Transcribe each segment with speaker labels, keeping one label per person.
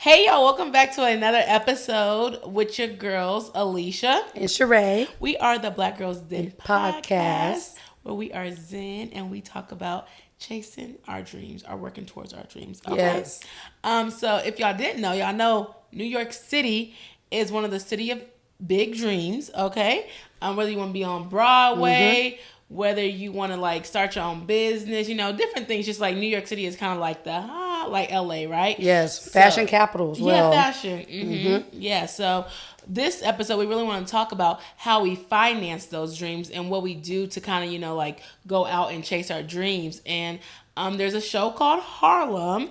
Speaker 1: Hey y'all, welcome back to another episode with your girls, Alieshia
Speaker 2: and Surea.
Speaker 1: We are the Black Girls Zen
Speaker 2: podcast,
Speaker 1: where we are zen and we talk about chasing our dreams, or working towards our dreams. Okay?
Speaker 2: Yes.
Speaker 1: So if y'all didn't know, y'all know New York City is one of the city of big dreams. Okay, whether you want to be on Broadway. Whether you want to like start your own business, different things. Just like New York City is kind of like like LA, right?
Speaker 2: Yes, fashion capital as well.
Speaker 1: Yeah, fashion. Yeah, so this episode we really want to talk about how we finance those dreams and what we do to kind of like go out and chase our dreams. And there's a show called Harlem,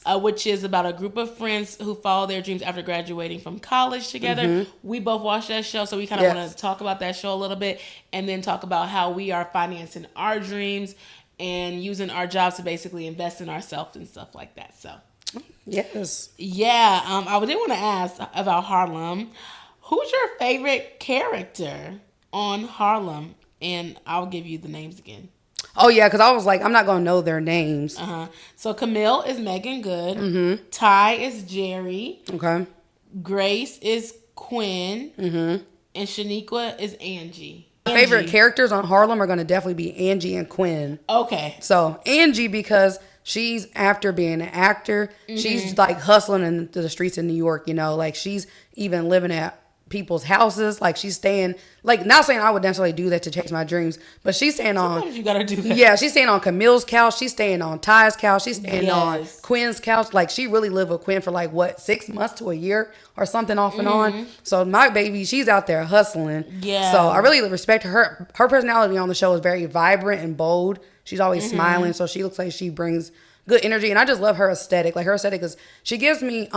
Speaker 1: which is about a group of friends who follow their dreams after graduating from college together. We both watched that show, so we kind of want to talk about that show a little bit and then talk about how we are financing our dreams and using our jobs to basically invest in ourselves and stuff like that. So,
Speaker 2: yes.
Speaker 1: Yeah, I did want to ask about Harlem. Who's your favorite character on Harlem? And I'll give you the names again.
Speaker 2: Oh, yeah, because I was like, I'm not going to know their names.
Speaker 1: So Camille is Megan Good. Ty is Jerry.
Speaker 2: Okay.
Speaker 1: Grace is Quinn. And Shaniqua is Angie.
Speaker 2: My favorite characters on Harlem are going to definitely be Angie and Quinn.
Speaker 1: Okay.
Speaker 2: So Angie, because she's, after being an actor, she's like hustling into the streets of New York, like she's even living at people's houses. Like she's staying, like, not saying I would necessarily do that to chase my dreams, but she's staying
Speaker 1: Sometimes you gotta do that.
Speaker 2: Yeah, she's staying on Camille's couch, she's staying on Ty's couch, she's staying on Quinn's couch. Like she really lived with Quinn for like 6 months to a year or something off and on. So my baby, she's out there hustling.
Speaker 1: Yeah.
Speaker 2: So I really respect her. Her personality on the show is very vibrant and bold. She's always smiling, so she looks like she brings good energy, and I just love her aesthetic. Like her aesthetic is, she gives me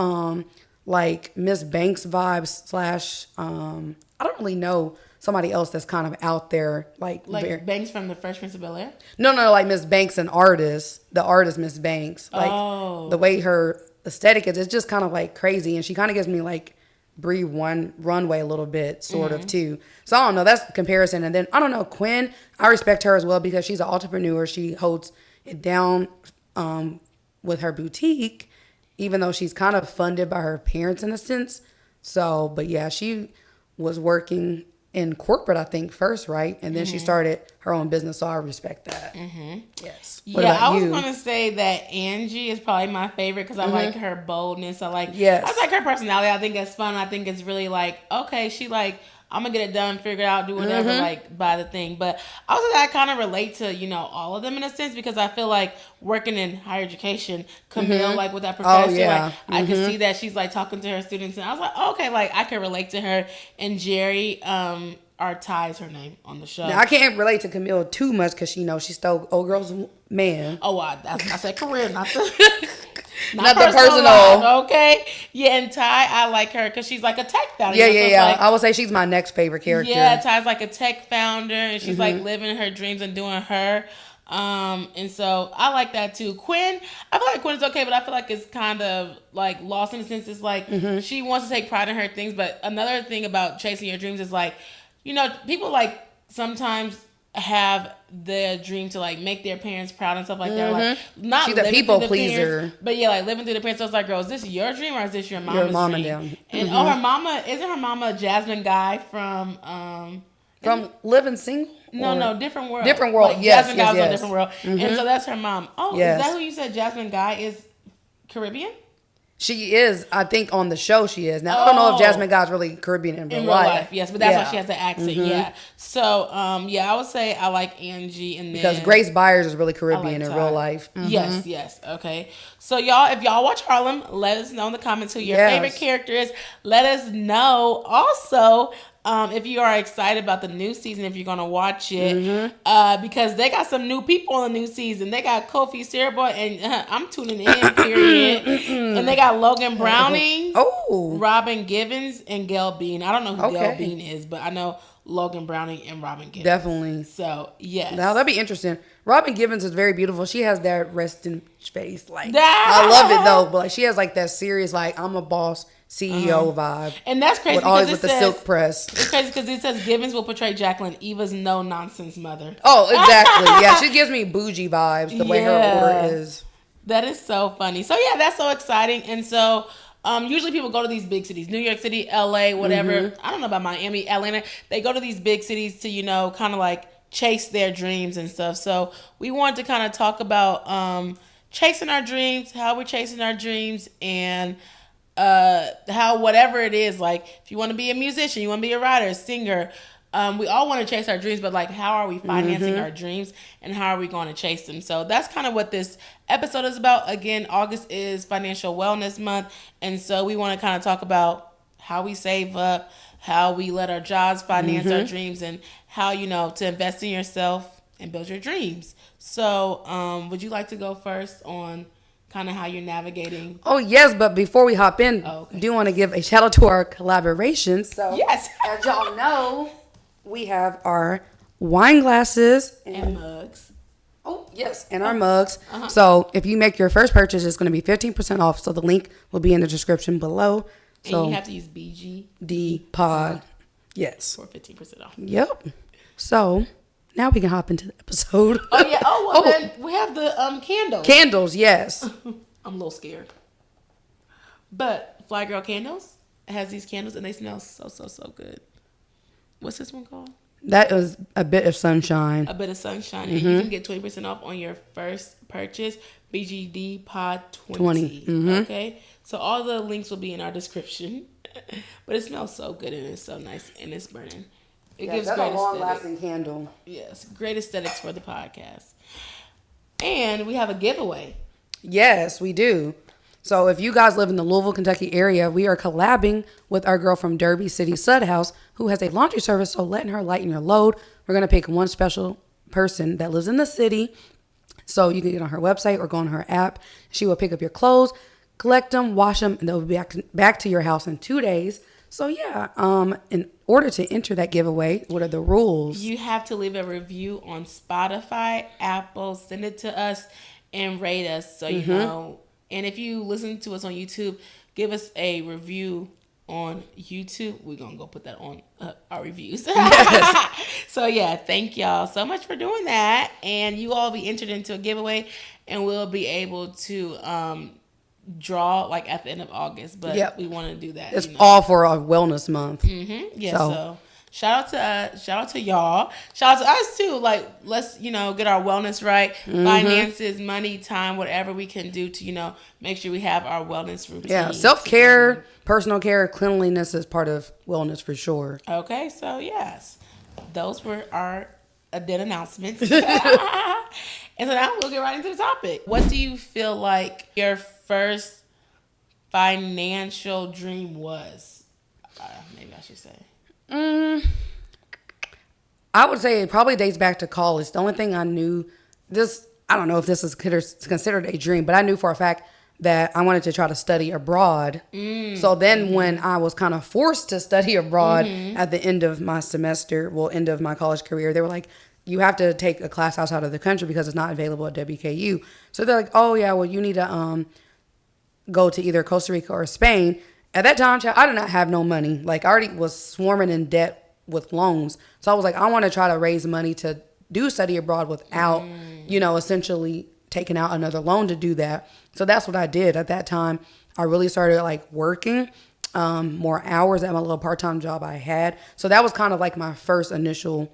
Speaker 2: like Miss Banks vibes / I don't really know somebody else that's kind of out there like
Speaker 1: Banks from the Fresh Prince of Bel-Air?
Speaker 2: No, like Miss Banks, the artist Miss Banks. Like the way her aesthetic is, it's just kind of like crazy, and she kind of gives me like Bree Runway a little bit, sort of too. So I don't know, that's the comparison. And then I don't know, Quinn, I respect her as well because she's an entrepreneur. She holds it down with her boutique, even though she's kind of funded by her parents in a sense. So, but yeah, she was working in corporate, I think, first, right? And then she started her own business, so I respect that. Yes.
Speaker 1: I was going to say that Angie is probably my favorite because I like her boldness. I like her personality. I think it's fun. I think it's really like, okay, she like, I'm going to get it done, figure it out, do whatever, like, buy the thing. But also I kind of relate to, all of them in a sense because I feel like working in higher education, Camille, like, with that professor, like, I can see that she's, like, talking to her students. And I was like, okay, like, I can relate to her. And Jerry, or Ty's her name on the show.
Speaker 2: Now, I can't relate to Camille too much because she stole old girl's man.
Speaker 1: Oh, I said career, not the...
Speaker 2: Not the personal.
Speaker 1: Okay. Yeah, and Ty, I like her because she's like a tech founder.
Speaker 2: Yeah. Like, I would say she's my next favorite character.
Speaker 1: Yeah, Ty's like a tech founder, and she's like living her dreams and doing her. And so I like that too. Quinn, I feel like Quinn is okay, but I feel like it's kind of like lost in the sense. It's like she wants to take pride in her things, but another thing about chasing your dreams is like, people like sometimes have the dream to like make their parents proud and stuff like that. Like not
Speaker 2: she's a people pleaser,
Speaker 1: parents, but yeah, like living through the parents. So it's like, girl, is this your dream or is this your mama's
Speaker 2: your mama
Speaker 1: dream?
Speaker 2: Down.
Speaker 1: And her mama isn't her mama Jasmine Guy from
Speaker 2: Living Single?
Speaker 1: No, Different World.
Speaker 2: Different World.
Speaker 1: Like,
Speaker 2: yes,
Speaker 1: Jasmine Guy was on
Speaker 2: yes.
Speaker 1: Different World, and so that's her mom. Oh, is that who you said? Jasmine Guy is Caribbean?
Speaker 2: She is, I think, on the show she is. Now, I don't know if Jasmine Guy's really Caribbean in real life.
Speaker 1: Yes, but that's why she has the accent, yeah. So, I would say I like Angie. And then
Speaker 2: because Grace Byers is really Caribbean in real life.
Speaker 1: Yes, okay. So, y'all, if y'all watch Harlem, let us know in the comments who your favorite character is. Let us know also if you are excited about the new season, if you're going to watch it, because they got some new people on the new season. They got Kofi Siriboy, and I'm tuning in, period. And they got Logan Browning, Robin Givens, and Gail Bean. I don't know who Gail Bean is, but I know Logan Browning and Robin Givens.
Speaker 2: Definitely.
Speaker 1: So, yes.
Speaker 2: Now, that'd be interesting. Robin Givens is very beautiful. She has that resting face. Like, I love it, though. But like, she has, like, that serious, like, I'm a boss CEO vibe.
Speaker 1: And that's crazy
Speaker 2: with the silk press.
Speaker 1: It's crazy because it says Givens will portray Jacqueline, Eva's no-nonsense mother.
Speaker 2: Oh, exactly. Yeah, she gives me bougie vibes, the way her order is.
Speaker 1: That is so funny. So, yeah, that's so exciting. And so, Usually people go to these big cities, New York City, LA, whatever. I don't know about Miami, Atlanta. They go to these big cities to, you know, kind of like chase their dreams and stuff. So we wanted to kind of talk about chasing our dreams, how we're chasing our dreams, and how whatever it is, like if you want to be a musician, you want to be a writer, a singer, we all want to chase our dreams, but like how are we financing our dreams and how are we going to chase them? So that's kind of what this episode is about. Again, August is Financial Wellness Month, and so we want to kind of talk about how we save up, how we let our jobs finance our dreams, and how, you know, to invest in yourself and build your dreams. So would you like to go first on kind of how you're navigating?
Speaker 2: Oh, yes, but before we hop in, I do want to give a shout out to our collaborations. So,
Speaker 1: yes.
Speaker 2: As y'all know, we have our wine glasses
Speaker 1: and mugs.
Speaker 2: Oh, yes, and our mugs. So, if you make your first purchase, it's going to be 15% off. So, the link will be in the description below. So,
Speaker 1: and you have to use
Speaker 2: BGDPOD. Yes.
Speaker 1: For 15% off.
Speaker 2: Yep. So, now we can hop into the episode.
Speaker 1: Oh, yeah. Oh, well, then we have the candles.
Speaker 2: Candles, yes.
Speaker 1: I'm a little scared. But Fly Girl Candles has these candles, and they smell so good. What's this one called?
Speaker 2: That is A Bit of Sunshine.
Speaker 1: A Bit of Sunshine. And you can get 20% off on your first purchase. BGDPOD 20. Okay? So all the links will be in our description. But it smells so good, and it's so nice, and it's burning. It gives
Speaker 2: that's
Speaker 1: great
Speaker 2: a long-lasting candle.
Speaker 1: Yes, great aesthetics for the podcast. And we have a giveaway.
Speaker 2: Yes, we do. So if you guys live in the Louisville, Kentucky area, we are collabing with our girl from Derby City Sud House, who has a laundry service, so letting her lighten your load. We're going to pick one special person that lives in the city. So you can get on her website or go on her app. She will pick up your clothes, collect them, wash them, and they'll be back to your house in 2 days. So yeah, in order to enter that giveaway, what are the rules?
Speaker 1: You have to leave a review on Spotify, Apple, send it to us, and rate us so you know. And if you listen to us on YouTube, give us a review on YouTube. We're going to go put that on our reviews. Yes. So yeah, thank y'all so much for doing that. And you all be entered into a giveaway, and we'll be able to draw like at the end of August, but we want to do that.
Speaker 2: It's all for our wellness month.
Speaker 1: Yeah. So shout out to y'all. Shout out to us too. Like, let's, you know, get our wellness right. Finances, money, time, whatever we can do to, make sure we have our wellness routine.
Speaker 2: Yeah. Self-care, personal care, cleanliness is part of wellness for sure.
Speaker 1: Okay. So yes, those were our dead announcements. And so now we'll get right into the topic. What do you feel like your first financial dream was? Maybe I should say.
Speaker 2: I would say it probably dates back to college. The only thing I knew, I don't know if this is considered a dream, but I knew for a fact that I wanted to try to study abroad. So then when I was kind of forced to study abroad at the end of my semester, end of my college career, they were like, you have to take a class outside of the country because it's not available at WKU. So they're like, oh yeah, well you need to go to either Costa Rica or Spain. At that time, I did not have no money. Like I already was swarming in debt with loans. So I was like, I want to try to raise money to do study abroad without, essentially taking out another loan to do that. So that's what I did. At that time, I really started like working more hours at my little part-time job I had. So that was kind of like my first initial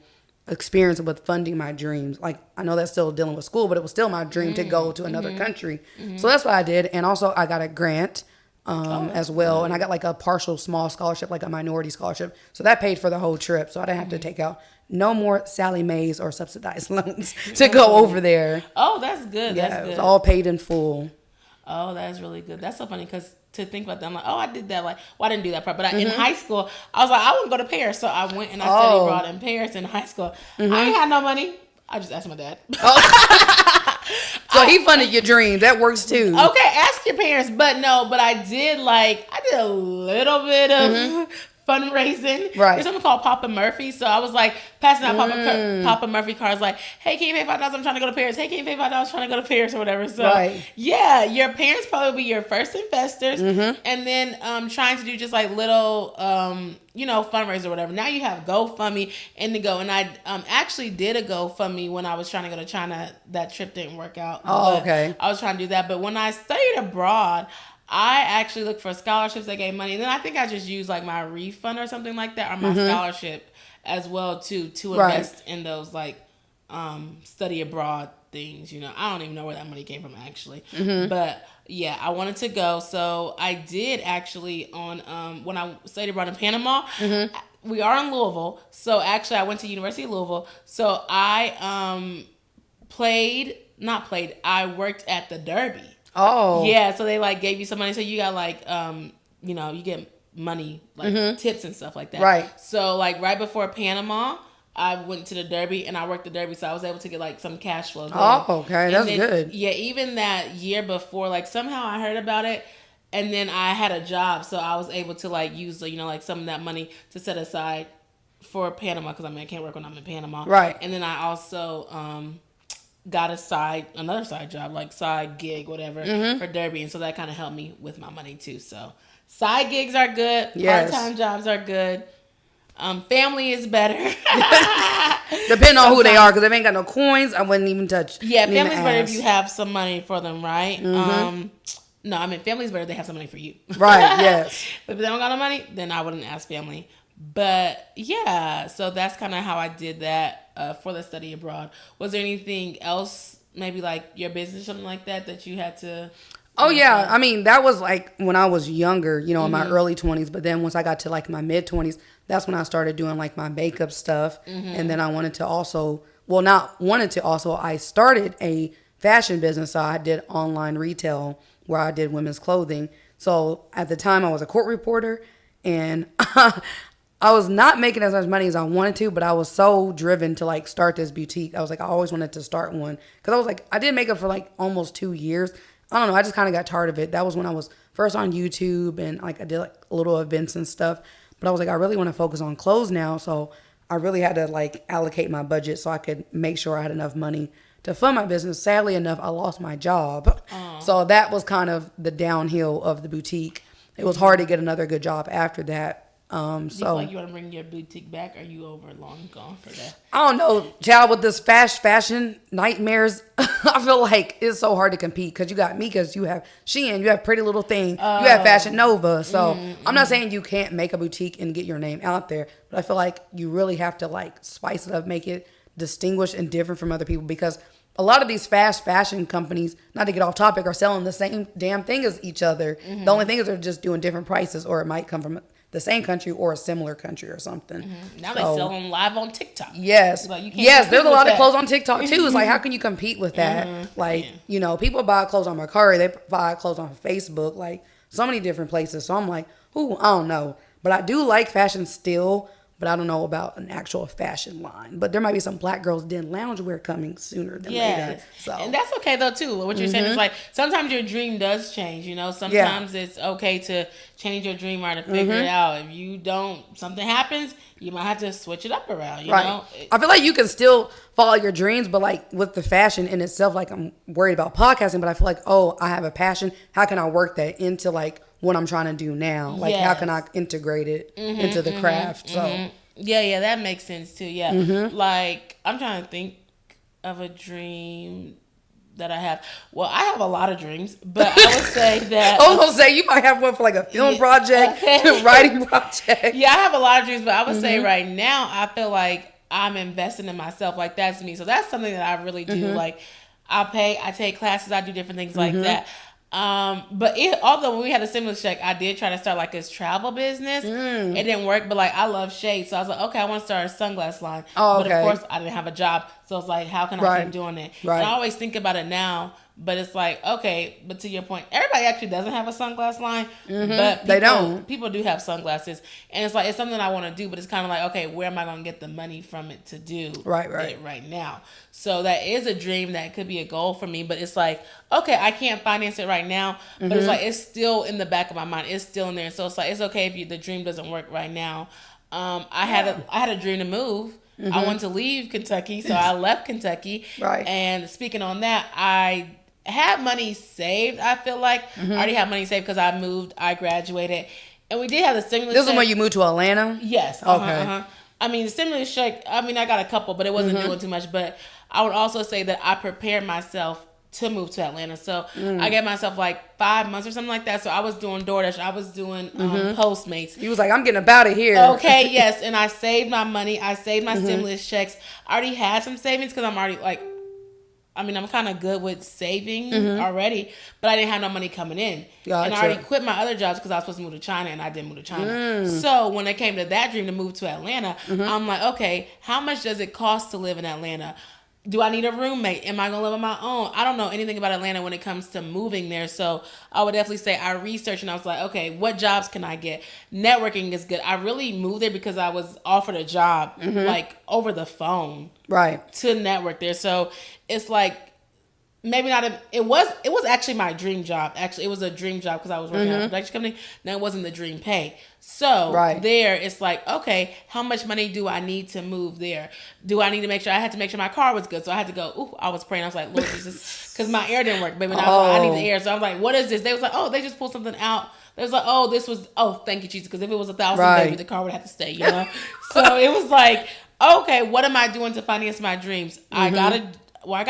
Speaker 2: experience with funding my dreams. Like I know that's still dealing with school, but it was still my dream to go to another country. So that's what I did. And also I got a grant as well. And I got like a partial small scholarship, like a minority scholarship. So that paid for the whole trip. So I didn't have to take out no more Sally Mae's or subsidized loans to go over there.
Speaker 1: Oh, that's good.
Speaker 2: Yeah,
Speaker 1: that's good.
Speaker 2: It was all paid in full.
Speaker 1: Oh, that's really good. That's so funny because to think about that, I'm like, oh, I did that. Like, well, I didn't do that part. But in high school, I was like, I want to go to Paris. So I went and I studied abroad in Paris in high school. I ain't had no money. I just asked my dad.
Speaker 2: So he funded your dream. That works too.
Speaker 1: Okay, ask your parents. But I did a little bit of fundraising. Right. There's something called Papa Murphy. So I was like passing out Papa Murphy cards like, hey, can you pay $5? I'm trying to go to Paris. Hey, can you pay $5? Trying to go to Paris or whatever. So yeah, your parents probably will be your first investors. And then trying to do just like little fundraiser or whatever. Now you have GoFundMe, Indigo, and I actually did a GoFundMe when I was trying to go to China. That trip didn't work out.
Speaker 2: Oh, okay.
Speaker 1: I was trying to do that. But when I studied abroad, I actually looked for scholarships that gave money, and then I think I just used like my refund or something like that, or my scholarship as well too, to invest in those like study abroad things. You know, I don't even know where that money came from actually, but yeah, I wanted to go, so I did actually on when I studied abroad in Panama. We are in Louisville, so actually I went to University of Louisville. So I I worked at the Derby.
Speaker 2: Oh.
Speaker 1: Yeah, so they like gave you some money. So you got like you know, you get money, like tips and stuff like that.
Speaker 2: Right.
Speaker 1: So like right before Panama, I went to the Derby and I worked the Derby, so I was able to get like some cash flow there.
Speaker 2: Oh, okay. That's good.
Speaker 1: Yeah, even that year before, like somehow I heard about it. And then I had a job, so I was able to like use, you know, like some of that money to set aside for Panama, because I mean I can't work when I'm in Panama.
Speaker 2: Right.
Speaker 1: And then I also got another side job, like side gig, whatever, for Derby, and so that kind of helped me with my money too. So side gigs are good.
Speaker 2: Yes.
Speaker 1: Part-time jobs are good. Family is better.
Speaker 2: Depending on who they are, because if they ain't got no coins, I wouldn't even touch.
Speaker 1: Yeah, family's better if you have some money for them, right? No, I mean, family's better if they have some money for you.
Speaker 2: Right, yes.
Speaker 1: But if they don't got no money, then I wouldn't ask family. But yeah, so that's kind of how I did that for the study abroad. Was there anything else, maybe like your business or something like that you had to...
Speaker 2: Oh, yeah. I mean, that was like when I was younger, you know, in my early 20s. But then once I got to like my mid 20s, that's when I started doing like my makeup stuff. And then I wanted to also, I started a fashion business. So I did online retail where I did women's clothing. So at the time I was a court reporter, and I was not making as much money as I wanted to, but I was so driven to like start this boutique. I was like, I always wanted to start one, because I was like, I did makeup for like almost 2 years. I don't know, I just kind of got tired of it. That was when I was first on YouTube, and like I did like little events and stuff. But I was like, I really want to focus on clothes now. So I really had to like allocate my budget so I could make sure I had enough money to fund my business. Sadly enough, I lost my job. So that was kind of the downhill of the boutique. It was hard to get another good job after that.
Speaker 1: Do you feel like you want to bring your boutique back? Or are you over long gone for that?
Speaker 2: I don't know, child, with this fashion nightmares, I feel like it's so hard to compete, because you got me, because you have Shein, you have Pretty Little Thing, you have Fashion Nova. So I'm not saying you can't make a boutique and get your name out there, but I feel like you really have to like spice it up, make it distinguished and different from other people, because a lot of these fast fashion companies, not to get off topic, are selling the same damn thing as each other. The only thing is they're just doing different prices, or it might come from the same country or a similar country or something.
Speaker 1: Now they sell them live on TikTok.
Speaker 2: Yes.
Speaker 1: Like,
Speaker 2: yes, there's a lot of clothes on TikTok too. It's like, how can you compete with that? You know, people buy clothes on Mercari, they buy clothes on Facebook, like so many different places. So I'm like, I don't know. But I do like fashion still, but I don't know about an actual fashion line. But there might be some Black Girls Den loungewear coming sooner than later. So.
Speaker 1: And that's okay though too. What you're saying is like, sometimes your dream does change, you know. Sometimes it's okay to change your dream or to figure it out. If you don't, something happens, you might have to switch it up around, you know.
Speaker 2: I feel like you can still follow your dreams, but like with the fashion in itself, like I'm worried about podcasting, but I feel like, I have a passion. How can I work that into like what I'm trying to do now? Like, how can I integrate it into the craft? So
Speaker 1: yeah, that makes sense too. Yeah, like I'm trying to think of a dream that I have. Well, I have a lot of dreams, but I would say that
Speaker 2: I was gonna say you might have one for like a film project, writing project.
Speaker 1: Yeah, I have a lot of dreams, but I would say right now I feel like I'm investing in myself. Like that's me. So that's something that I really do. Like I take classes, I do different things like that. But although when we had a stimulus check, I did try to start like this travel business. It didn't work, but like I love shade, so I was like, okay, I want to start a sunglass line. But of course, I didn't have a job, so it's like, how can I keep doing it? And I always think about it now, but it's like, okay, but to your point, everybody actually doesn't have a sunglass line, but
Speaker 2: they don't.
Speaker 1: People do have sunglasses, and it's like it's something I want to do, but it's kind of like, okay, where am I going to get the money from it to do it right now? So that is a dream that could be a goal for me, but it's like, okay, I can't finance it right now, but it's like it's still in the back of my mind, it's still in there. So it's like it's okay if the dream doesn't work right now. I had a dream to move. I wanted to leave Kentucky, so I left Kentucky. And speaking on that, I had money saved. I feel like I already had money saved because I moved, I graduated, and we did have the stimulus.
Speaker 2: This is when you moved to Atlanta?
Speaker 1: Yes. Okay. I mean, the stimulus check, I mean, I got a couple, but it wasn't doing too much. But I would also say that I prepared myself to move to Atlanta. So I gave myself like 5 months or something like that. So I was doing DoorDash. I was doing Postmates.
Speaker 2: He was like, I'm getting up out of here.
Speaker 1: Okay, yes. And I saved my money. I saved my stimulus checks. I already had some savings because I'm already like, I mean, I'm kind of good with saving already, but I didn't have no money coming in. Gotcha. And I already quit my other jobs because I was supposed to move to China, and I didn't move to China. So when it came to that dream to move to Atlanta, I'm like, okay, how much does it cost to live in Atlanta? Do I need a roommate? Am I going to live on my own? I don't know anything about Atlanta when it comes to moving there. So I would definitely say I researched and I was like, okay, what jobs can I get? Networking is good. I really moved there because I was offered a job like over the phone.
Speaker 2: Right.
Speaker 1: To network there. So it's like, maybe not it was actually my dream job. Actually, it was a dream job because I was working at a production company. Now it wasn't the dream pay. So there, it's like, okay, how much money do I need to move there? Do I need to make sure? I had to make sure my car was good. So I had to go. Ooh, I was praying. I was like, Lord Jesus, because my air didn't work, baby. And I need the air. So I was like, what is this? They was like, oh, they just pulled something out. They was like, oh, this was. Oh, thank you, Jesus. Because if it was 1,000, baby, the car would have to stay. You know. So it was like, okay, what am I doing to finance my dreams? I got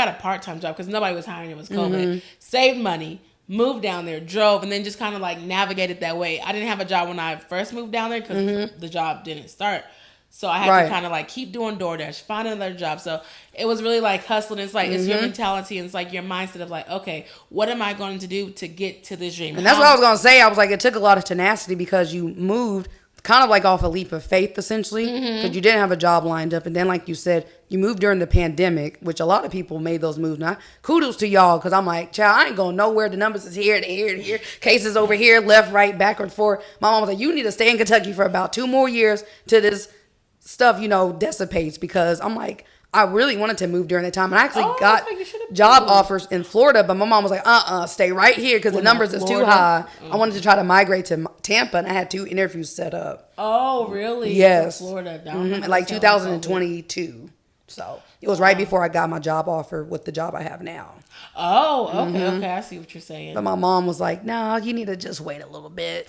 Speaker 1: a part-time job because nobody was hiring. It was COVID. Saved money, moved down there, drove, and then just kind of like navigated that way. I didn't have a job when I first moved down there because the job didn't start. So I had to kind of like keep doing DoorDash, find another job. So it was really like hustling. It's like, it's your mentality and it's like your mindset of like, okay, what am I going to do to get to this dream?
Speaker 2: And that's what I was going to say. I was like, it took a lot of tenacity because you moved kind of like off a leap of faith, essentially, because you didn't have a job lined up. And then, like you said, you moved during the pandemic, which a lot of people made those moves. Now, kudos to y'all, because I'm like, child, I ain't going nowhere. The numbers is here, to here, to here. Cases over here, left, right, backward, forward. My mom was like, you need to stay in Kentucky for about 2 more years till this stuff, dissipates, because I'm like, I really wanted to move during that time. And I actually got job offers in Florida, but my mom was like, stay right here because the numbers is too high. I wanted to try to migrate to Tampa, and I had 2 interviews set up.
Speaker 1: Oh, really?
Speaker 2: Yes.
Speaker 1: From Florida.
Speaker 2: In like 2022. So it was right before I got my job offer with the job I have now.
Speaker 1: Oh, okay, okay. I see what you're saying.
Speaker 2: But my mom was like, no, you need to just wait a little bit.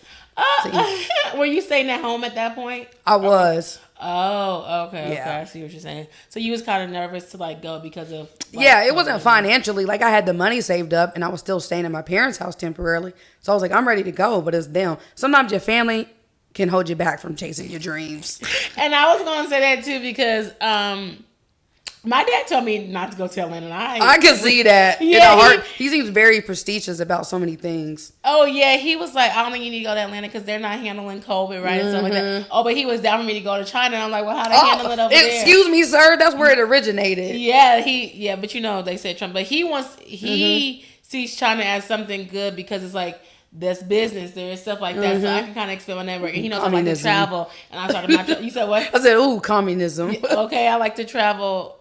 Speaker 1: Were you staying at home at that point?
Speaker 2: I was.
Speaker 1: Oh, okay, okay. I see what you're saying. So you was kind of nervous to like go because of
Speaker 2: it wasn't financially. Like I had the money saved up and I was still staying at my parents' house temporarily. So I was like, I'm ready to go, but it's them. Sometimes your family can hold you back from chasing your dreams.
Speaker 1: And I was gonna say that too because my dad told me not to go to Atlanta. And
Speaker 2: I can see that. Yeah, he seems very prestigious about so many things.
Speaker 1: Oh, yeah. He was like, I don't think you need to go to Atlanta because they're not handling COVID, right? And stuff like that. Oh, but he was down for me to go to China. And I'm like, well, how they handle it over there?
Speaker 2: Excuse me, sir. That's where it originated.
Speaker 1: Yeah, but they said Trump. But he sees China as something good because it's like, there's business there and stuff like that, so I can kind of expand my network. And he knows I like to travel, and I started my. You said what?
Speaker 2: I said, "Ooh, communism."
Speaker 1: Okay, I like to travel,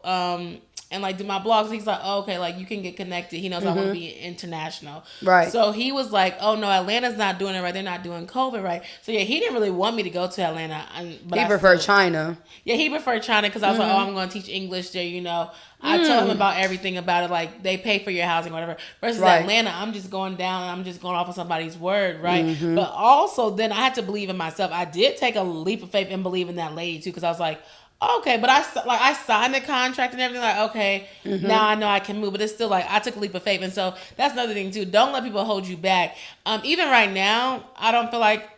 Speaker 1: and like do my blogs. He's like, oh, okay, like you can get connected. He knows I want to be international,
Speaker 2: right?
Speaker 1: So he was like, oh no, Atlanta's not doing it right. They're not doing COVID right. So yeah, he didn't really want me to go to Atlanta, but
Speaker 2: he preferred China.
Speaker 1: Yeah, he preferred China because I was like, oh, I'm going to teach English there, I told him about everything about it, like they pay for your housing, whatever. Versus Atlanta, I'm just going down and I'm just going off of somebody's word, right? But also, then I had to believe in myself. I did take a leap of faith and believe in that lady too, because I was like, okay, but I signed the contract and everything. Like, okay, now I know I can move, but it's still like I took a leap of faith, and so that's another thing too. Don't let people hold you back. Even right now, I feel like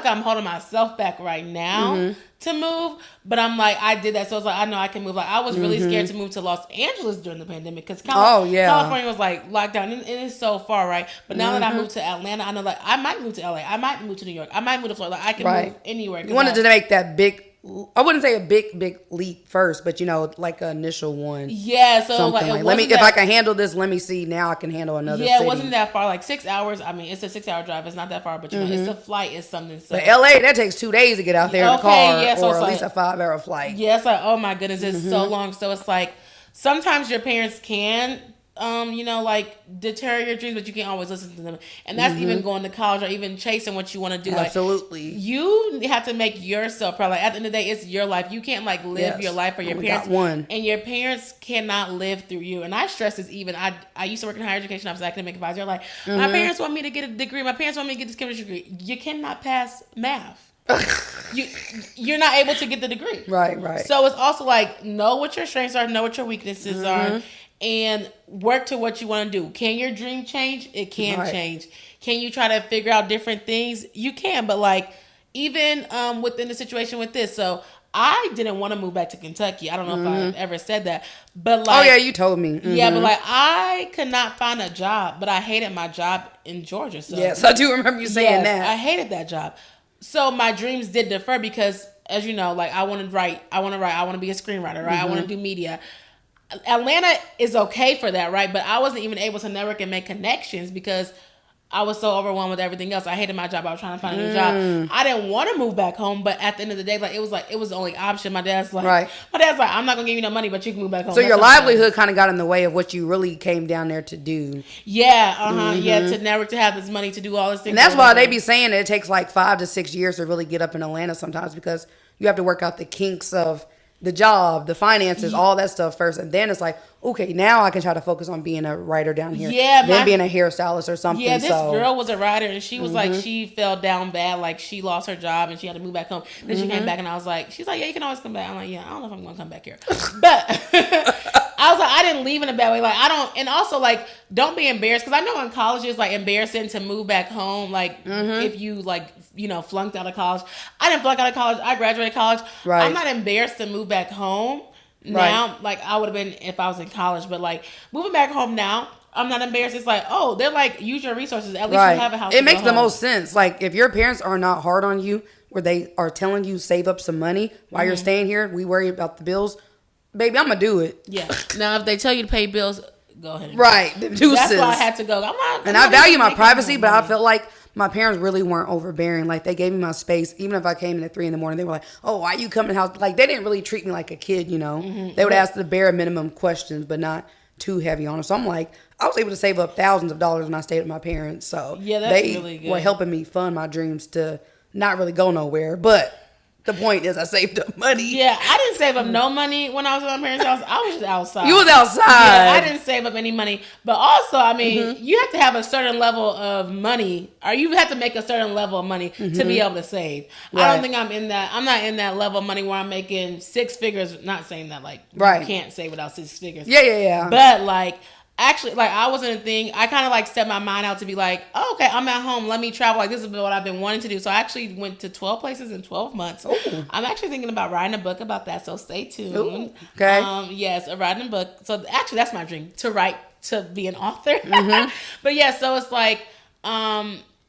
Speaker 1: I'm holding myself back right now to move, but I'm like, I did that, so it's like I know I can move. Like I was really scared to move to Los Angeles during the pandemic because California was like locked down, and it is so far, right? But now that I moved to Atlanta, I know like I might move to LA, I might move to New York, I might move to Florida. Like, I can move anywhere.
Speaker 2: You wanted to make that big. I wouldn't say a big leap first, but like an initial one.
Speaker 1: Yeah, so
Speaker 2: like let me if I can handle this, let me see now I can handle another.
Speaker 1: Yeah,
Speaker 2: city.
Speaker 1: It wasn't that far, like 6 hours. I mean, it's a 6-hour drive. It's not that far, but it's a flight. It's something. So.
Speaker 2: But LA, that takes 2 days to get out there in the car, or at least a 5-hour flight.
Speaker 1: Yeah, it's like, oh my goodness, it's so long. So it's like sometimes your parents can. Like deter your dreams, but you can't always listen to them. And that's even going to college or even chasing what you want to do.
Speaker 2: Absolutely.
Speaker 1: Like, you have to make yourself proud. Like, at the end of the day, it's your life. You can't like live your life for your parents. And your parents cannot live through you. And I stress this even. I used to work in higher education. I was an academic advisor. Like, my parents want me to get a degree. My parents want me to get this chemistry degree. You cannot pass math. You're not able to get the degree.
Speaker 2: Right.
Speaker 1: So it's also like, know what your strengths are, know what your weaknesses are. and work to what you want to do. Can your dream change? It can
Speaker 2: Right.
Speaker 1: change. Can you try to figure out different things? You can, but like even within the situation with this, so I didn't want to move back to Kentucky. I don't know if I ever said that, but like,
Speaker 2: Oh yeah, you told me.
Speaker 1: yeah, but like I could not find a job, but I hated my job in Georgia. So
Speaker 2: Yes, I do remember you saying that.
Speaker 1: I hated that job. So my dreams did defer because, as you know, like I want to write, I want to be a screenwriter, right? I want to do media. Atlanta is okay for that, right? But I wasn't even able to network and make connections because I was so overwhelmed with everything else. I hated my job. I was trying to find a new job. I didn't want to move back home, but at the end of the day, like it was the only option. My dad's like, I'm not gonna give you no money, but you can move back home.
Speaker 2: So your livelihood kind of got in the way of what you really came down there to do.
Speaker 1: Yeah, yeah, to network, to have this money to do all this things.
Speaker 2: And that's why they be saying it takes like 5 to 6 years to really get up in Atlanta sometimes, because you have to work out the kinks of the job, the finances, all that stuff first. And then it's like, okay, now I can try to focus on being a writer down here.
Speaker 1: Yeah.
Speaker 2: Then being a hairstylist or something.
Speaker 1: Yeah, this girl was a writer and she was like, she fell down bad. Like she lost her job and she had to move back home. Then she came back and I was like, she's like, yeah, you can always come back. I'm like, yeah, I don't know if I'm going to come back here. But I was like, I didn't leave in a bad way. Like I don't, and also like, don't be embarrassed. Cause I know in college it's like embarrassing to move back home. Like if you like, you know, flunked out of college. I didn't flunk out of college. I graduated college.
Speaker 2: Right.
Speaker 1: I'm not embarrassed to move back home now. Like I would have been if I was in college, but like moving back home now, I'm not embarrassed. It's like, oh, they're like, use your resources. At least you have a house.
Speaker 2: It makes the most sense. Like if your parents are not hard on you, where they are telling you save up some money while you're staying here, we worry about the bills. Baby, I'm gonna do it.
Speaker 1: Yeah. Now if they tell you to pay bills, go ahead.
Speaker 2: Right. That's why
Speaker 1: I had to go.
Speaker 2: I value my privacy, but I felt like my parents really weren't overbearing. Like they gave me my space. Even if I came in at 3 a.m, they were like, "Oh, why you coming to the house?" Like they didn't really treat me like a kid, you know. They would ask the bare minimum questions, but not too heavy on it. So I'm like, I was able to save up thousands of dollars when I stayed with my parents. So
Speaker 1: yeah, that's really good.
Speaker 2: Were helping me fund my dreams to not really go nowhere, but. The point is, I saved up money.
Speaker 1: Yeah, I didn't save up no money when I was at my parents' house. I was just outside.
Speaker 2: You was outside.
Speaker 1: Yeah, I didn't save up any money. But also, I mean, you have to have a certain level of money, or you have to make a certain level of money to be able to save. Right. I don't think I'm in that. I'm not in that level of money where I'm making 6 figures. Not saying that like you can't save without 6 figures.
Speaker 2: Yeah.
Speaker 1: But like. Actually, like I wasn't a thing. I kind of like set my mind out to be like, oh, okay, I'm at home. Let me travel. Like this is what I've been wanting to do. So I actually went to 12 places in 12 months. Ooh. I'm actually thinking about writing a book about that. So stay tuned.
Speaker 2: Ooh, okay.
Speaker 1: Yes, writing a book. So actually, that's my dream, to be an author. But yeah, so it's like,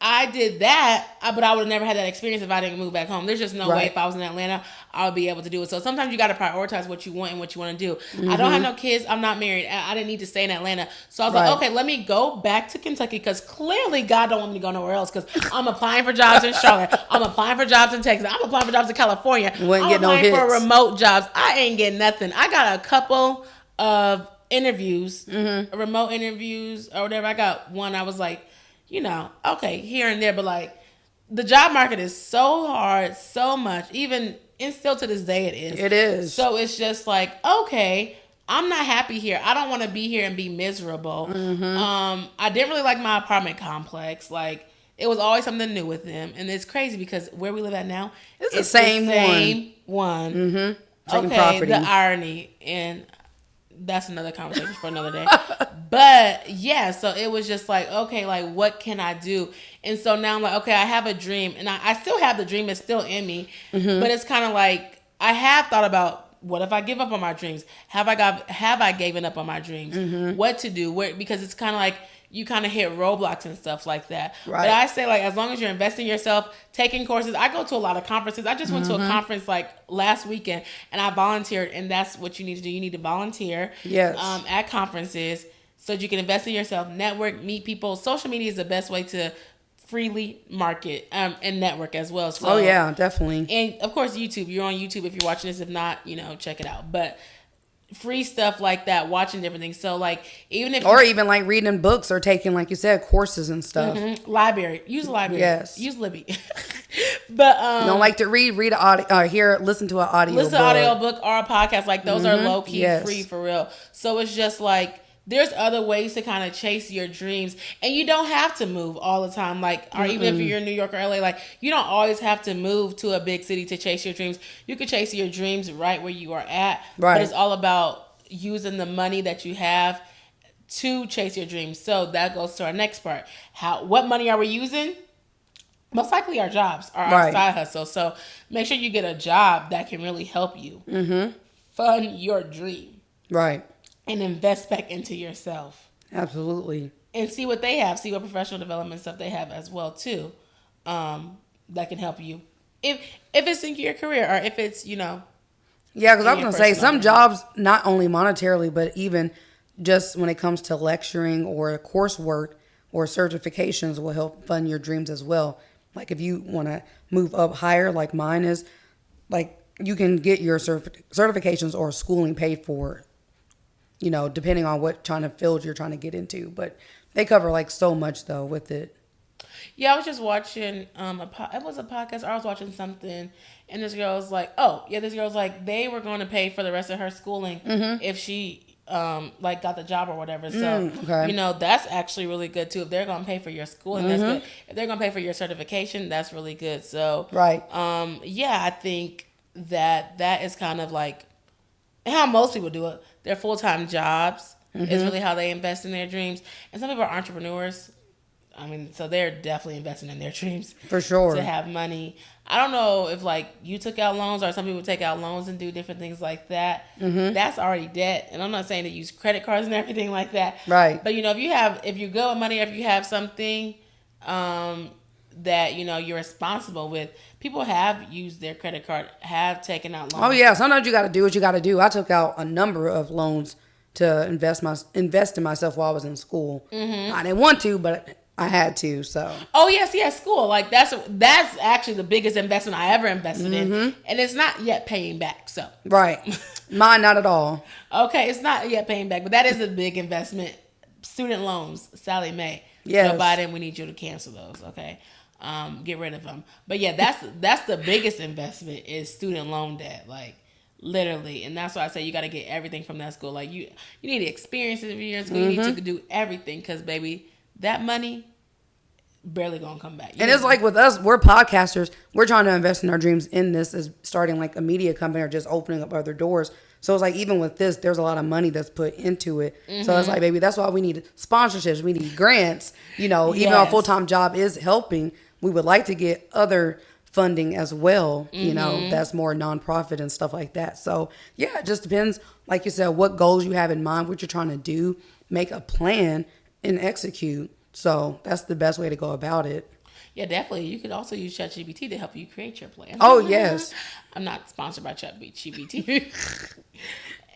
Speaker 1: I did that, but I would have never had that experience if I didn't move back home. There's just no way if I was in Atlanta, I would be able to do it. So sometimes you got to prioritize what you want and what you want to do. I don't have no kids. I'm not married. I didn't need to stay in Atlanta. So I was like, okay, let me go back to Kentucky because clearly God don't want me to go nowhere else because I'm applying for jobs in Charlotte. I'm applying for jobs in Texas. I'm applying for jobs in California. I'm applying for remote jobs. I ain't getting nothing. I got a couple of interviews, remote interviews or whatever. I got one. I was like, you know, okay, here and there, but like the job market is so hard, so much, even and still to this day it is.
Speaker 2: It is.
Speaker 1: So it's just like, okay, I'm not happy here. I don't want to be here and be miserable. I didn't really like my apartment complex. Like it was always something new with them. And it's crazy because where we live at now,
Speaker 2: it's the same one.
Speaker 1: Same property. The irony, and that's another conversation for another day. But yeah, so it was just like, okay, like what can I do? And so now I'm like, okay, I have a dream, and I still have the dream. It's still in me, but it's kind of like I have thought about what if I give up on my dreams? Have I given up on my dreams? What to do? Because it's kind of like you kind of hit roadblocks and stuff like that. Right. But I say like as long as you're investing in yourself, taking courses. I go to a lot of conferences. I just went to a conference like last weekend and I volunteered, and that's what you need to do. You need to volunteer at conferences so that you can invest in yourself, network, meet people. Social media is the best way to freely market and network as well. So,
Speaker 2: oh yeah, definitely.
Speaker 1: And of course YouTube. You're on YouTube if you're watching this. If not, check it out. But free stuff like that, watching different things. So like even like
Speaker 2: reading books or taking, like you said, courses and stuff.
Speaker 1: Library. Use a library.
Speaker 2: Yes.
Speaker 1: Use Libby. But
Speaker 2: you don't like to read an audio, listen to an audio book.
Speaker 1: Listen to an audio book or a podcast. Like those are low key free for real. So it's just like there's other ways to kind of chase your dreams, and you don't have to move all the time. Like, or even if you're in New York or LA, like you don't always have to move to a big city to chase your dreams. You can chase your dreams right where you are at. Right. But it's all about using the money that you have to chase your dreams. So that goes to our next part. What money are we using? Most likely our jobs or our side hustle. So make sure you get a job that can really help you fund your dream.
Speaker 2: Right.
Speaker 1: And invest back into yourself.
Speaker 2: Absolutely.
Speaker 1: And see what they have. See what professional development stuff they have as well too. That can help you. If it's in your career or if it's,
Speaker 2: Yeah, because I was going to say some jobs, not only monetarily, but even just when it comes to lecturing or coursework or certifications will help fund your dreams as well. Like if you want to move up higher, like mine is, like you can get your certifications or schooling paid for, depending on what kind of field you're trying to get into. But they cover like so much though with it.
Speaker 1: Yeah, I was just watching it was a podcast. Or I was watching something, and this girl was like, they were going to pay for the rest of her schooling if she got the job or whatever. So that's actually really good too. If they're going to pay for your schooling, that's good. If they're going to pay for your certification, that's really good. So I think that is kind of like how most people do it. Their full-time jobs is really how they invest in their dreams. And some people are entrepreneurs. I mean, so they're definitely investing in their dreams.
Speaker 2: For sure.
Speaker 1: To have money. I don't know if, you took out loans or some people take out loans and do different things like that. That's already debt. And I'm not saying to use credit cards and everything like that.
Speaker 2: Right.
Speaker 1: But, if you're good with money, if you have something that, you're responsible with, people have used their credit card, have taken out loans.
Speaker 2: Oh, yeah. Sometimes you got to do what you got to do. I took out a number of loans to invest in myself while I was in school. I didn't want to, but I had to, so.
Speaker 1: Oh, yes, school. That's actually the biggest investment I ever invested in. And it's not yet paying back, so.
Speaker 2: Right. Mine, not at all.
Speaker 1: Okay, it's not yet paying back, but that is a big investment. Student loans, Sally Mae.
Speaker 2: Yes.
Speaker 1: Joe Biden, we need you to cancel those, okay? Get rid of them. But yeah, that's the biggest investment is student loan debt, literally. And that's why I say you got to get everything from that school. You need the experiences if you're in school. You need to do everything because, baby, that money barely gonna come back.
Speaker 2: And it's like with us, we're podcasters. We're trying to invest in our dreams in this as starting a media company or just opening up other doors. So it's even with this, there's a lot of money that's put into it. So it's baby, that's why we need sponsorships. We need grants. Even our full-time job is helping. We would like to get other funding as well, that's more nonprofit and stuff like that. So yeah, it just depends, like you said, what goals you have in mind, what you're trying to do, make a plan and execute. So that's the best way to go about it.
Speaker 1: Yeah, definitely. You could also use ChatGPT to help you create your plan.
Speaker 2: Oh, yes.
Speaker 1: I'm not sponsored by ChatGPT.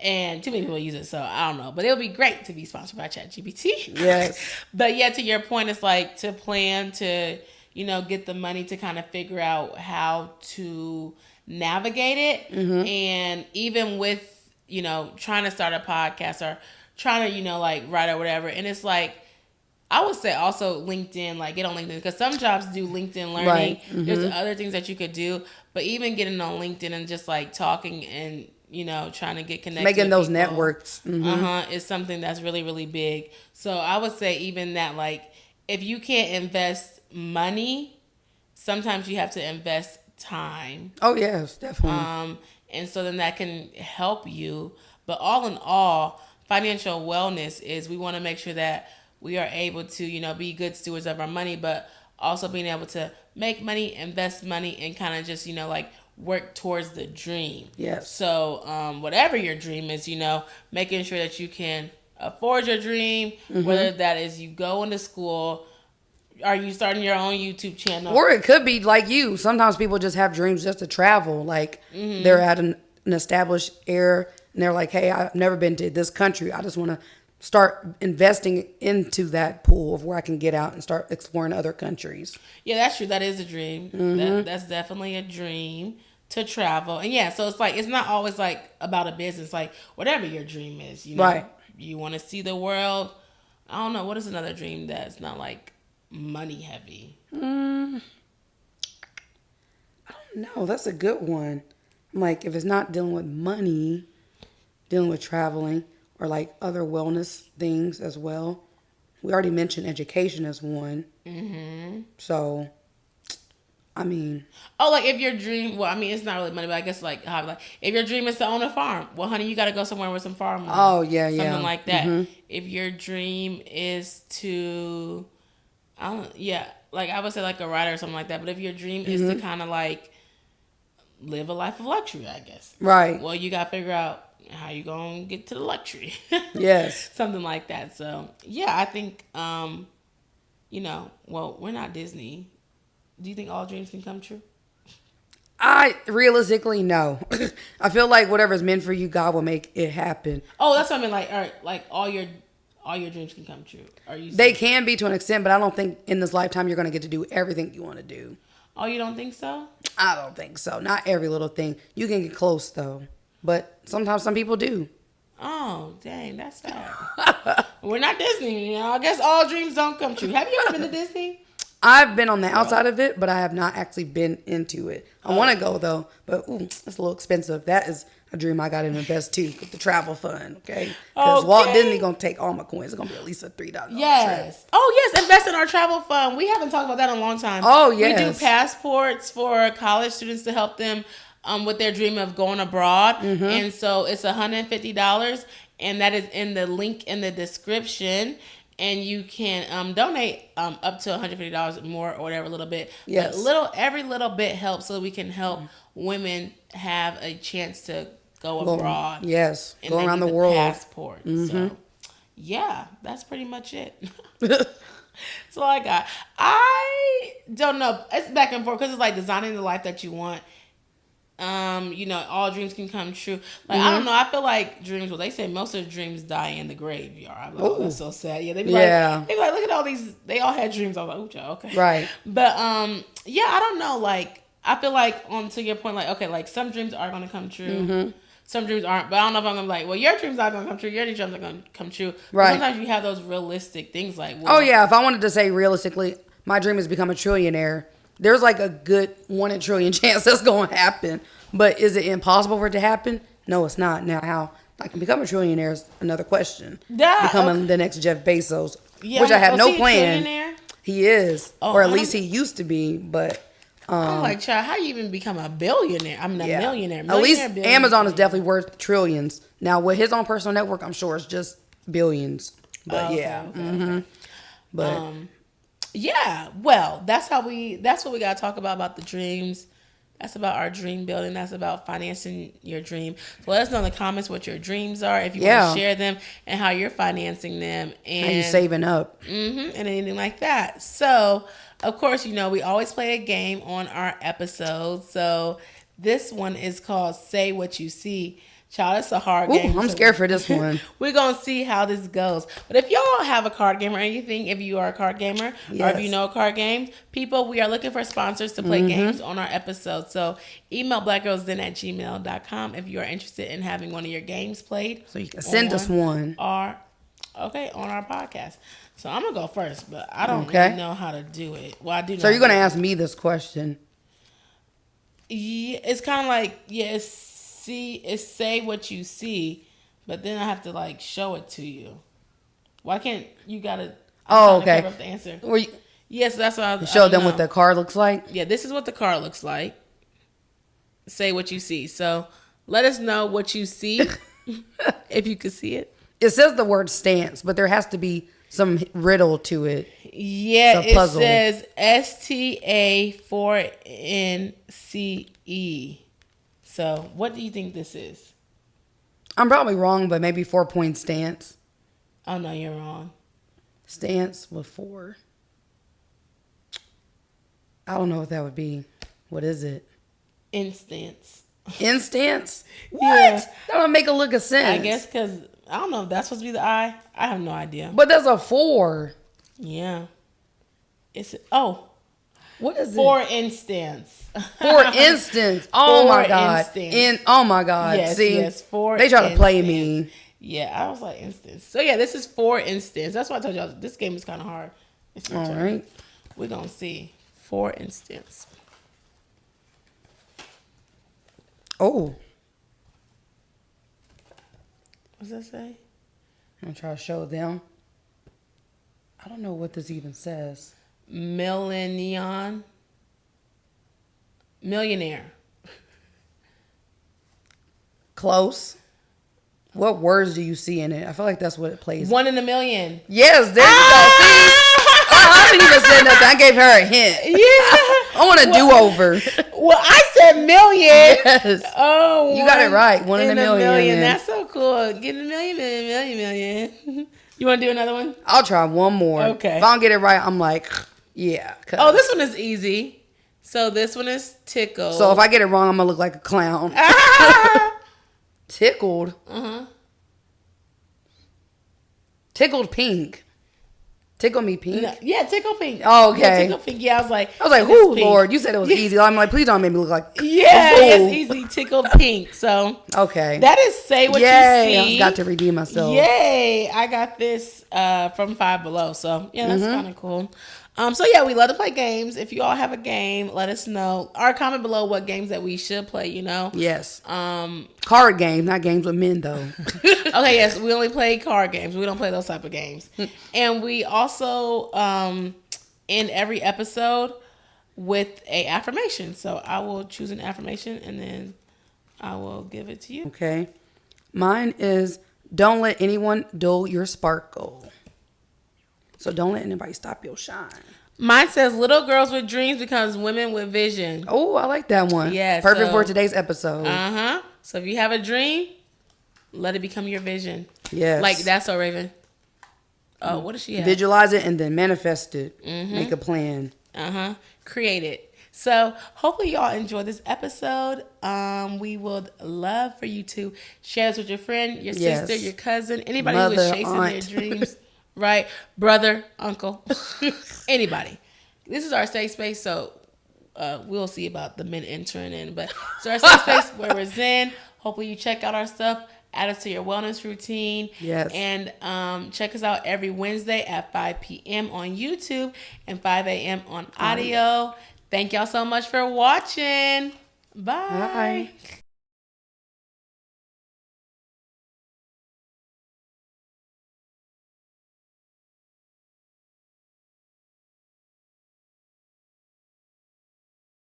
Speaker 1: And too many people use it, so I don't know. But it'll be great to be sponsored by ChatGPT.
Speaker 2: Yes.
Speaker 1: But yeah, to your point, it's to plan to, get the money to kind of figure out how to navigate it. And even with, trying to start a podcast or trying to, write or whatever. And it's I would say also LinkedIn, get on LinkedIn because some jobs do LinkedIn learning.
Speaker 2: Right.
Speaker 1: There's other things that you could do, but even getting on LinkedIn and just talking and trying to get connected,
Speaker 2: making those
Speaker 1: people,
Speaker 2: networks,
Speaker 1: is something that's really, really big. So I would say even that if you can't invest money, sometimes you have to invest time.
Speaker 2: Oh yes, definitely.
Speaker 1: And so then that can help you. But all in all, financial wellness is we want to make sure that we are able to, be good stewards of our money, but also being able to make money, invest money, and kind of just, work towards the dream.
Speaker 2: Yes.
Speaker 1: So whatever your dream is, making sure that you can afford your dream, whether that is you go into school, are you starting your own YouTube channel?
Speaker 2: Or it could be like you. Sometimes people just have dreams just to travel. They're at an established area and they're like, hey, I've never been to this country. I just want to start investing into that pool of where I can get out and start exploring other countries.
Speaker 1: Yeah, that's true. That is a dream. That's definitely a dream to travel. And yeah, so it's it's not always about a business. Whatever your dream is,
Speaker 2: right.
Speaker 1: You want to see the world. I don't know. What is another dream that's not money heavy?
Speaker 2: I don't know. That's a good one. I'm if it's not dealing with money, dealing with traveling or other wellness things as well. We already mentioned education as one. So I mean,
Speaker 1: Oh, like if your dream, well, I mean, it's not really money, but I guess like how, like if your dream is to own a farm, well, honey, you got to go somewhere with some farmland.
Speaker 2: oh yeah,
Speaker 1: Something
Speaker 2: yeah.
Speaker 1: like that. If your dream is to, I don't, yeah, like I would say like a writer or something like that. But if your dream is to kind of like live a life of luxury, I guess.
Speaker 2: Right.
Speaker 1: Well, you got to figure out how you gonna get to the luxury.
Speaker 2: Yes.
Speaker 1: Something like that. So yeah, I think, well, we're not Disney. Do you think all dreams can come true?
Speaker 2: I realistically no. I feel like whatever's meant for you, God will make it happen.
Speaker 1: Oh, that's what I mean. Like, all right, like all your dreams can come true. Are you?
Speaker 2: They can be to an extent, but I don't think in this lifetime you're going to get to do everything you want to do.
Speaker 1: Oh, you don't think so?
Speaker 2: I don't think so. Not every little thing. You can get close though, but sometimes some people do.
Speaker 1: Oh, dang, that's sad. We're not Disney, you know. I guess all dreams don't come true. Have you ever been to Disney?
Speaker 2: I've been on the outside of it, but I have not actually been into it. I want to go though, but it's a little expensive. That is a dream I got to invest too with the travel fund. Okay, because Walt Disney gonna take all my coins. It's gonna be at least a $3.
Speaker 1: Yes.
Speaker 2: Trip.
Speaker 1: Oh yes, invest in our travel fund. We haven't talked about that in a long time.
Speaker 2: Oh yes.
Speaker 1: We do passports for college students to help them with their dream of going abroad, and so it's $150, and that is in the link in the description. And you can donate up to $150 more or whatever, a little bit.
Speaker 2: Yes.
Speaker 1: But every little bit helps, so we can help women have a chance to go abroad.
Speaker 2: Yes,
Speaker 1: and
Speaker 2: go around the world.
Speaker 1: Passport. So, yeah, that's pretty much it. That's all I got. I don't know. It's back and forth because it's like designing the life that you want. All dreams can come true. Like, I don't know. I feel like dreams, well, they say most of the dreams die in the graveyard. I'm like, oh, that's so sad. Yeah, they be like, look at all these, they all had dreams. I was like, ooh, child, okay.
Speaker 2: Right.
Speaker 1: But, yeah, I don't know. Like, I feel like, to your point, like, okay, like, some dreams are going to come true. Some dreams aren't. But I don't know if I'm going to be like, well, your dreams are going to come true. Your dreams are going to come true. Right. But sometimes you have those realistic things like, well,
Speaker 2: oh, yeah. If I wanted to say realistically, my dream is to become a trillionaire. There's like a good 1 in a trillion chance that's going to happen. But is it impossible for it to happen? No, it's not. Now, how I can become a trillionaire is another question. Becoming the next Jeff Bezos, which I have no plan. He is, or at least he used to be. But
Speaker 1: I'm like, child, how do you even become a billionaire? I mean, a millionaire.
Speaker 2: At least Amazon is definitely worth trillions. Now, with his own personal network, I'm sure it's just billions. But But
Speaker 1: yeah, well, that's what we got to talk about the dreams. That's about our dream building. That's about financing your dream. So let us know in the comments what your dreams are, if you want to share them, and how you're financing them, and
Speaker 2: how you saving up,
Speaker 1: and anything like that. So, of course, we always play a game on our episodes. So this one is called Say What You See. Child, it's a hard game.
Speaker 2: I'm scared for this one.
Speaker 1: We're going to see how this goes. But if y'all have a card game or anything, if you are a card gamer, or if you know a card game, people, we are looking for sponsors to play games on our episodes. So email blackgirlsden@gmail.com if you are interested in having one of your games played.
Speaker 2: So you can send us one.
Speaker 1: On our podcast. So I'm going to go first, but I don't really know how to do it. Well, I do know.
Speaker 2: So you're going to ask me this question.
Speaker 1: Yeah, it's kind of like, it's say what you see, but then I have to like show it to you. Why can't you gotta?
Speaker 2: Okay.
Speaker 1: Cover up the answer.
Speaker 2: Yes,
Speaker 1: that's what I
Speaker 2: show them what the card looks like.
Speaker 1: Yeah, this is what the card looks like. Say what you see. So let us know what you see, if you can see it.
Speaker 2: It says the word stance, but there has to be some riddle to it.
Speaker 1: Yeah, it says STA4NCE. So, what do you think this is?
Speaker 2: I'm probably wrong, but maybe 4-point stance.
Speaker 1: Oh, no, you're wrong.
Speaker 2: Stance with 4. I don't know what that would be. What is it?
Speaker 1: Instance.
Speaker 2: Instance? What?
Speaker 1: Yeah.
Speaker 2: That don't make a look of sense.
Speaker 1: I guess because, I don't know if that's supposed to be the I. I have no idea.
Speaker 2: But that's a 4.
Speaker 1: Yeah.
Speaker 2: What is it?
Speaker 1: For instance.
Speaker 2: For instance. Oh my God. Oh my God.
Speaker 1: Yes,
Speaker 2: see,
Speaker 1: yes, for
Speaker 2: they try to play me.
Speaker 1: Yeah, I was like instance. So yeah, this is for instance. That's why I told y'all this game is kind of hard.
Speaker 2: All right.
Speaker 1: We're gonna see. For instance.
Speaker 2: Oh.
Speaker 1: What's that say?
Speaker 2: I'm gonna try to show them. I don't know what this even says.
Speaker 1: Millennium. Millionaire.
Speaker 2: Close. What words do you see in it? I feel like that's what it plays.
Speaker 1: 1 in a million.
Speaker 2: Yes, there you go. See? I didn't even say nothing. I gave her a hint.
Speaker 1: Yeah.
Speaker 2: I want a do-over.
Speaker 1: Well, I said million.
Speaker 2: Yes.
Speaker 1: Oh,
Speaker 2: you got it right. 1 in a million.
Speaker 1: That's so cool. Get a million. You want to do another one?
Speaker 2: I'll try one more.
Speaker 1: Okay.
Speaker 2: If I don't get it right, I'm like, yeah.
Speaker 1: Oh, this one is easy. So this one is tickled.
Speaker 2: So if I get it wrong, I'm going to look like a clown. Tickled. Tickled pink. Tickle me pink.
Speaker 1: No, yeah, tickle pink.
Speaker 2: Oh, okay.
Speaker 1: Yeah, tickle pink. Yeah, I was like,
Speaker 2: whoo, Lord, you said it was easy. I'm like, please don't make me look like
Speaker 1: yeah, it's easy. Tickle pink. So
Speaker 2: okay,
Speaker 1: that is say what you see.
Speaker 2: I got to redeem myself.
Speaker 1: Yay! I got this from Five Below. So yeah, that's kind of cool. So yeah, we love to play games. If you all have a game, let us know. Or comment below what games that we should play. You know.
Speaker 2: Yes. Card games, not games with men though.
Speaker 1: Okay. Yes, we only play card games. We don't play those type of games. And we also end every episode with a affirmation. So I will choose an affirmation and then I will give it to you.
Speaker 2: Okay. Mine is don't let anyone dull your sparkle. So don't let anybody stop your shine.
Speaker 1: Mine says little girls with dreams becomes women with vision.
Speaker 2: Oh, I like that one.
Speaker 1: Yeah.
Speaker 2: Perfect for today's episode.
Speaker 1: So if you have a dream, let it become your vision.
Speaker 2: Yes.
Speaker 1: Like that's so Raven. Oh, what does she have?
Speaker 2: Visualize it and then manifest it. Make a plan.
Speaker 1: Create it. So hopefully y'all enjoy this episode. We would love for you to share this with your friend, your sister, your cousin, anybody who is chasing their dreams. Right? Brother, uncle, anybody. This is our safe space, so we'll see about the men entering in. But it's our safe space where we're zen. Hopefully you check out our stuff, add us to your wellness routine.
Speaker 2: Yes.
Speaker 1: And check us out every Wednesday at 5 p.m. on YouTube and 5 a.m. on audio. Thank y'all so much for watching. Bye.
Speaker 2: Bye.